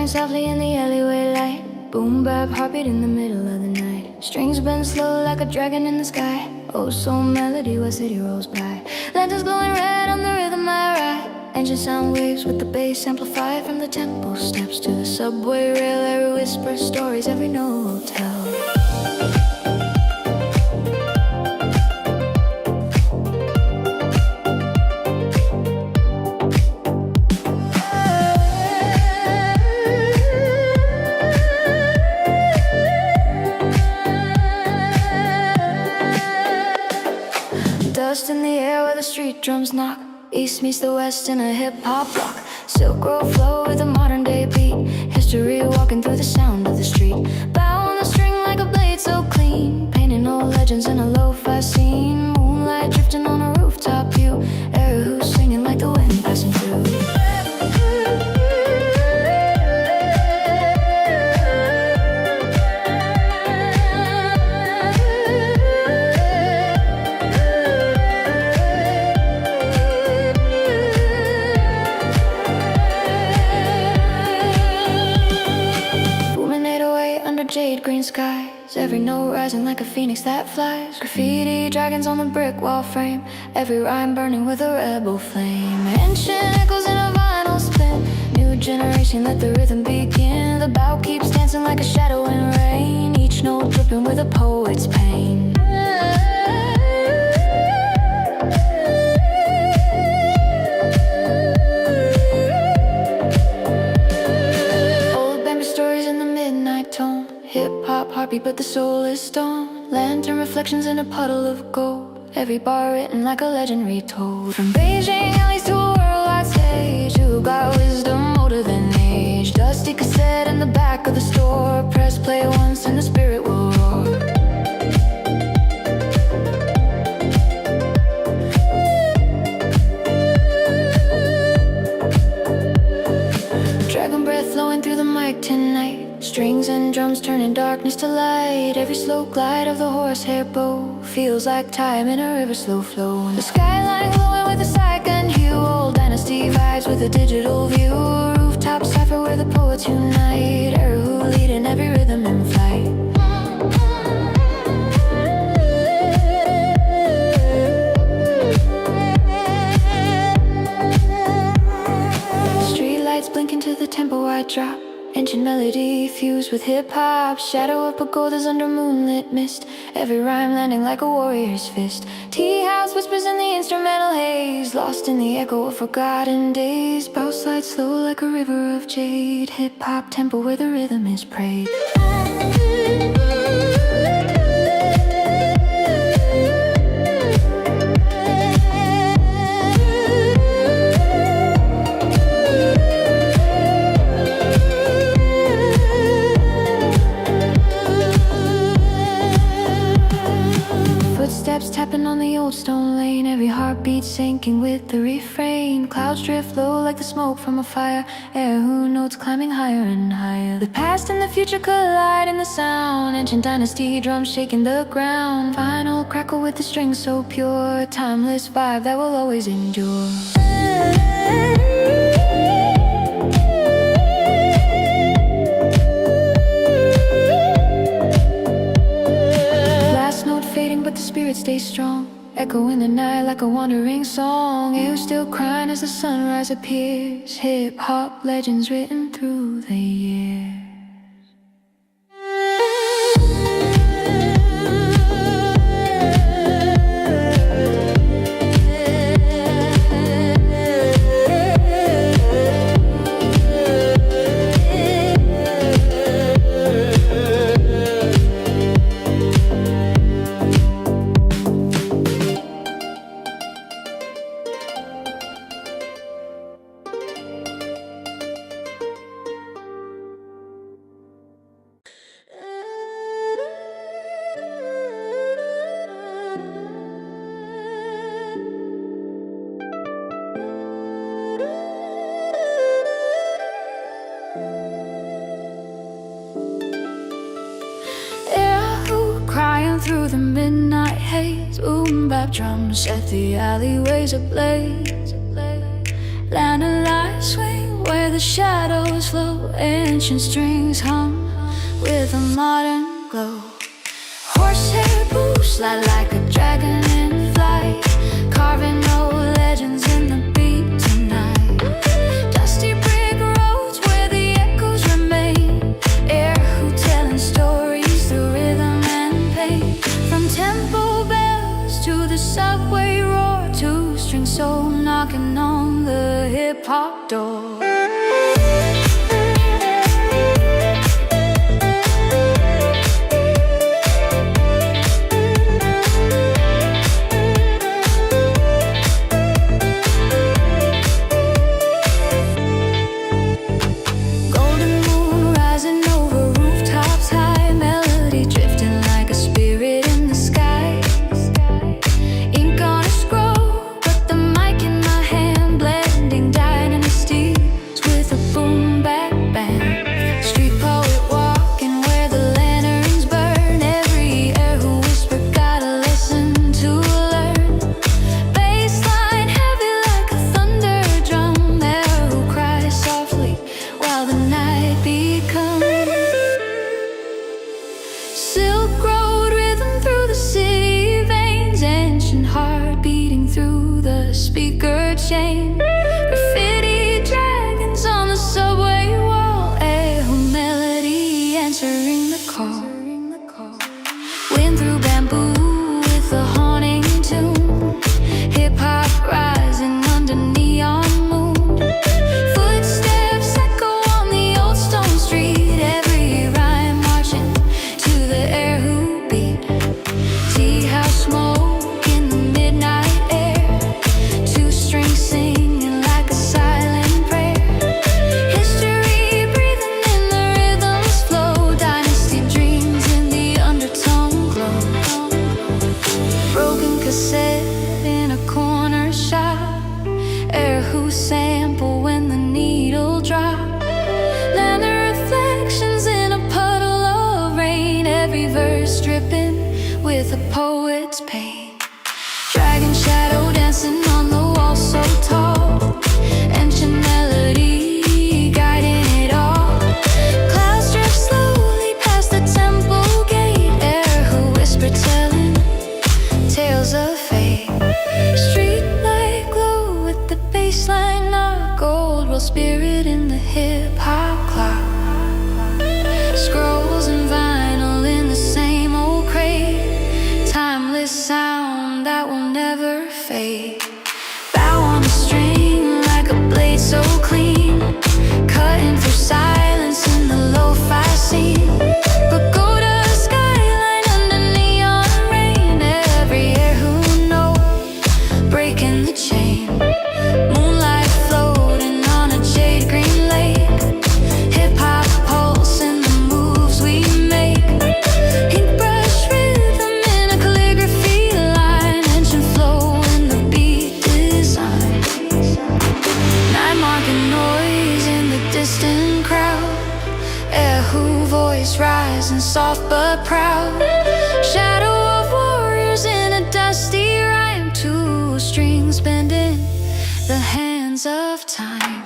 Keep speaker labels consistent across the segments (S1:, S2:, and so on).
S1: softly in the alleyway light. Boom bap heartbeat in the middle of the night. Strings bend slow like a dragon in the sky. Oh, soul melody where city rolls by. Lanterns glowing red on the rhythm I ride. Engine sound waves with the bass amplified. From the temple steps to the subway rail. Every whisper stories, every note will tell. Dust in the air where the street drums knock. East meets the west in a hip-hop block. Silk road flow with a modern day beat. History walking through the sound of the street. Bow on the string like a blade so clean. Painting old legends in a lo-fi scene. Moonlight drifting on a rooftop view. Erhu swinging like the wind passing through. Jade green skies, every note rising like a phoenix that flies. Graffiti dragons on the brick wall frame, every rhyme burning with a rebel flame. Ancient echoes in a vinyl spin, new generation let the rhythm begin. The bow keeps dancing like a shadow in rain, each note dripping with a poet's pain. Old bamboo stories in the midnight tone. Hip-hop heartbeat but the soul is stone. Lantern reflections in a puddle of gold. Every bar written like a legend retold. From Beijing alleys to a worldwide stage. Who got wisdom older than age? Dusty cassette in the back of the store. Press play once and the spirit will roar. Dragon breath flowing through the mic tonight. Strings and drums turning darkness to light. Every slow glide of the horsehair bow feels like time in a river slow flow. The skyline glowing with a cyclone hue. Old dynasty vibes with a digital view. Rooftop cipher where the poets unite. Erhu leading every rhythm in flight. Streetlights blinking to the tempo I drop. Ancient melody fused with hip-hop. Shadow of pagodas under moonlit mist. Every rhyme landing like a warrior's fist. Tea house whispers in the instrumental haze. Lost in the echo of forgotten days. Bow slides slow like a river of jade. Hip-hop temple where the rhythm is prayed. Footsteps tapping on the old stone lane. Every heartbeat sinking with the refrain. Clouds drift low like the smoke from a fire. Erhu notes climbing higher and higher. The past and the future collide in the sound. Ancient dynasty drums shaking the ground. Final crackle with the strings so pure. Timeless vibe that will always endure. But the spirit stays strong. Echo in the night like a wandering song. You still crying as the sunrise appears. Hip-hop legends written through the years. Through the midnight haze, boom bap drums set the alleyways ablaze. Lantern lights swing where the shadows flow, ancient strings hum with a modern glow. Horsehair boots slide like a dragon in flight, carving old legends in the beat tonight. Dusty brick roads where the echoes remain, Erhu telling stories through rhythm and pain. From temple bells to the subway roar, two-string soul knocking on the hip-hop door. Speaker chain, graffiti dragons on the subway wall, Erhu melody answering the call. Wind through bamboo with a haunting tune, hip-hop rising under neon moon. Footsteps echo on the old stone street, every rhyme marching to the Erhu beat. Tea house smoke in the midnight air, strings singing like a silent prayer. History breathing in the rhythm's flow, dynasty dreams in the undertone glow. Broken cassette in a corner shop, Erhu sample when the needle dropped. Land the reflections in a puddle of rain, every verse dripping with a poet's pain. Dragon shadow dancing on the wall so tall, ancient melody guiding it all. Clouds drift slowly past the temple gate, Erhu whisper telling tales of fate. Street light glow with the bassline not gold, roll spirit in the hip-hop cloud. Scrolls and vinyl in the same old crate, timeless sound that will never fade. Bow on the string like a blade so clean, cutting through silence in the lo-fi scene. Pagoda skyline under neon rain, every Erhu note breaking the chain. Moonlight floating on a jade green lake, hip-hop pulse in the moves we make. Ink brush rhythm in a calligraphy line, ancient flow in the beat design. Night market noise in the distant crowd, Erhu voice rising soft but proud. Shadow of warriors in a dusty rhyme, two strings bending the hands of time.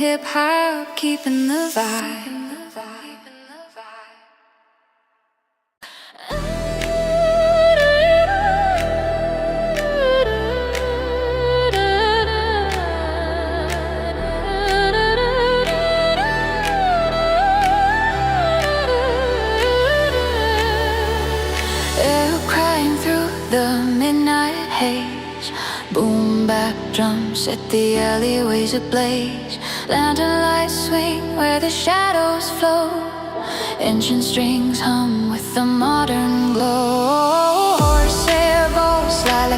S1: Hip-hop keeping the vibe. Erhu crying through the midnight haze, boom bap drums set the alleyways ablaze. Lantern lights swing where the shadows flow, ancient strings hum with the modern glow. Horsehair bows slide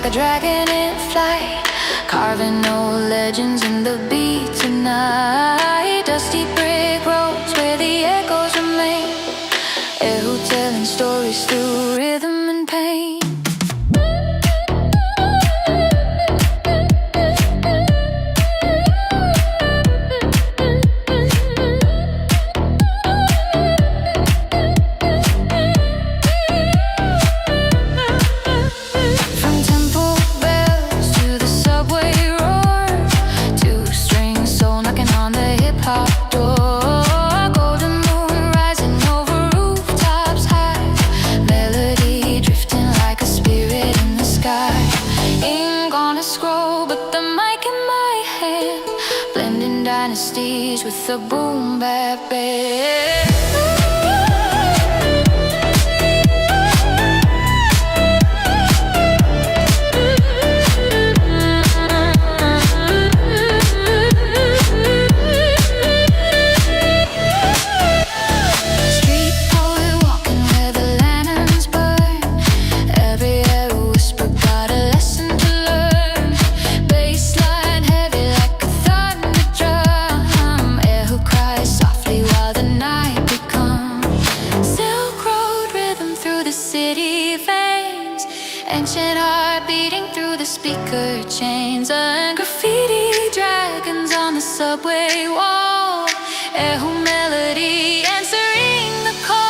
S1: with a boom bap beat. Ancient heart beating through the speaker chains, and graffiti dragons on the subway wall. Erhu melody answering the call.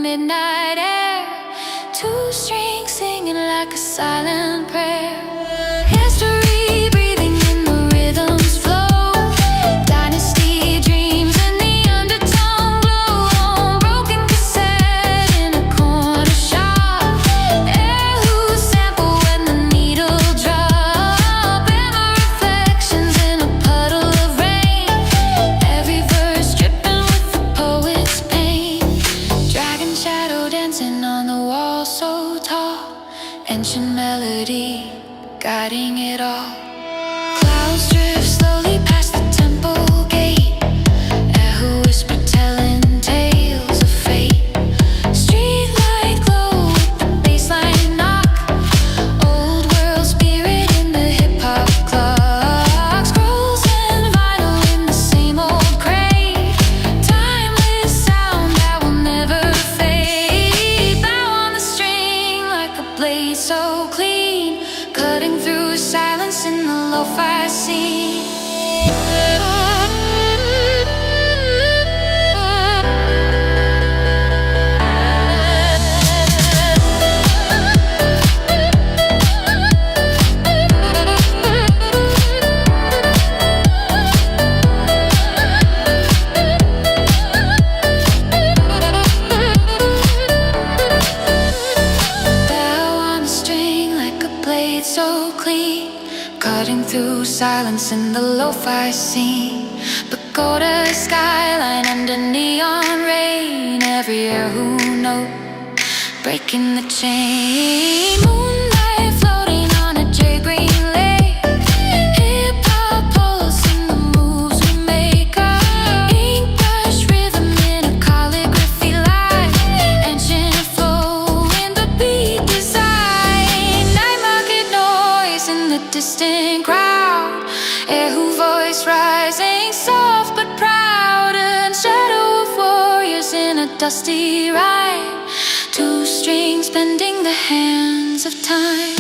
S1: Midnight air, two strings singing like a silent prayer. History breathing in the rhythm's flow. Dynasty dreams in the undertone glow. On broken cassette in a corner shop. Erhu sample when the needle drop. Ever reflections in a puddle of rain. Every verse dripping with the poet's pain. Dragon shadow dancing on the wall so tall. Ancient melody guiding it all. Clouds drift slowly past the temple gate. Erhu whisper telling tales of fate. Streetlight glow with the bassline knock. Old world spirit in the hip-hop clock. Scrolls and vinyl in the same old crate. Timeless sound that will never fade. Bow on the string like a blade so clean, cutting through silence in the lo-fi scene. So clean, cutting through silence in the lo-fi scene. Pagoda skyline under neon rain. Every Erhu note breaking the chain. Moonlight floating on a jade green lake. Hip-hop pulse in the moves we make. Ink brush rhythm in a calligraphy line. Ancient flow in the beat design. Night market noise in the distant crowd. Erhu voice rising soft but proud. And shadow of warriors in a dusty rhyme. Two strings bending the hands of time.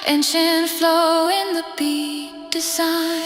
S1: Ancient flow in the beat design.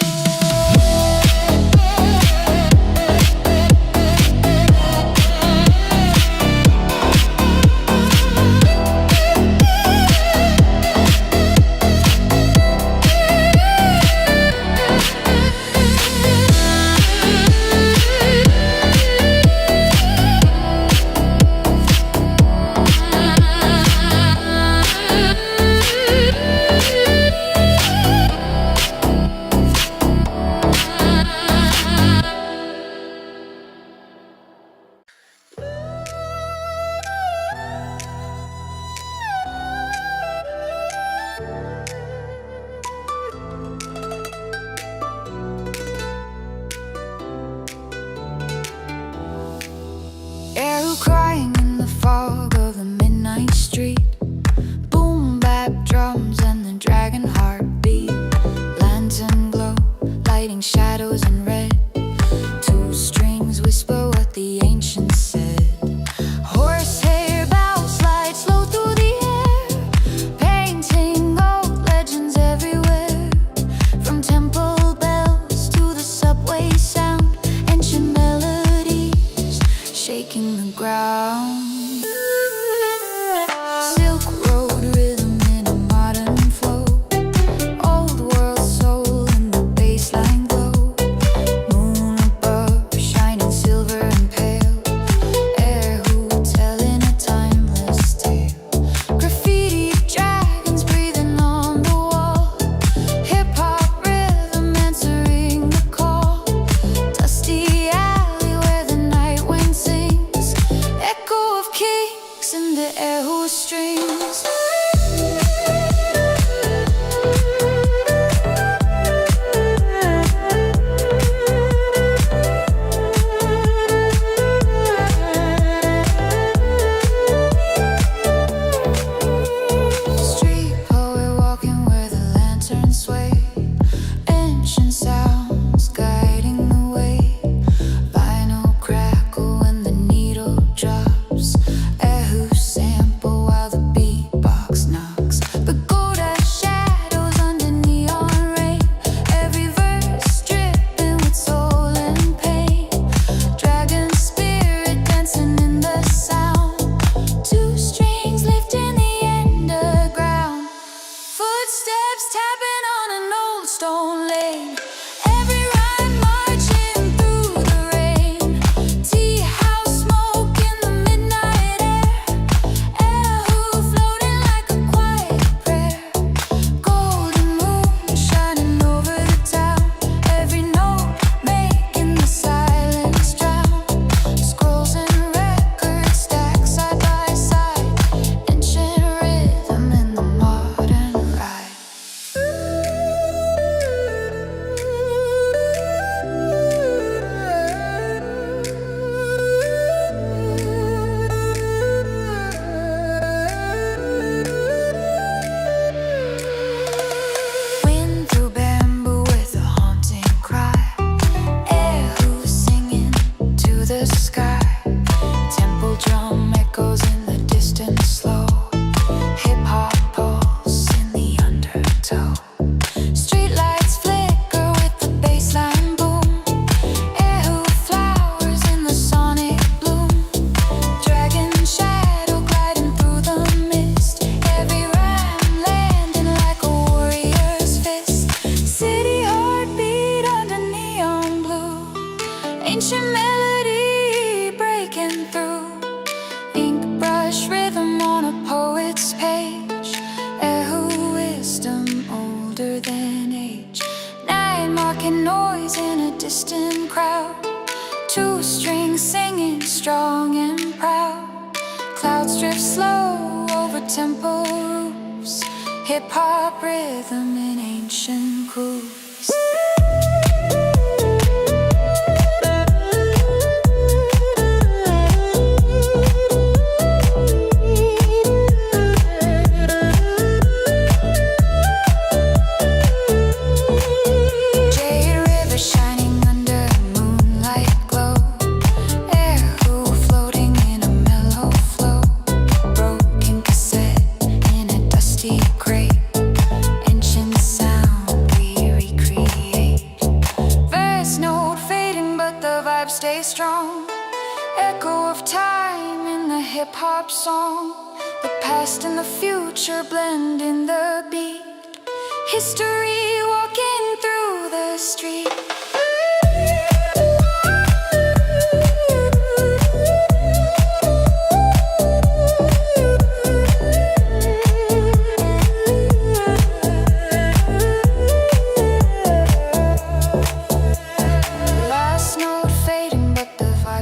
S1: distant crowd. Two strings singing strong and proud. Clouds drift slow over temple roofs. Hip-hop rhythm in ancient grooves. Erhu floating in a mellow flow. Broken cassette in a dusty crate. Ancient sound we recreate. Verse note fading but the vibe stays strong. Echo of time in the hip-hop song. The past and the future blend in the beat. History walking through the street.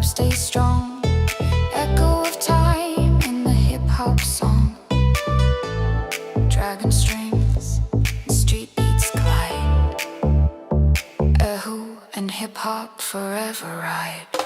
S1: Stay strong, echo of time in the hip-hop song. Dragon strings, street beats glide. Erhu and hip-hop forever ride.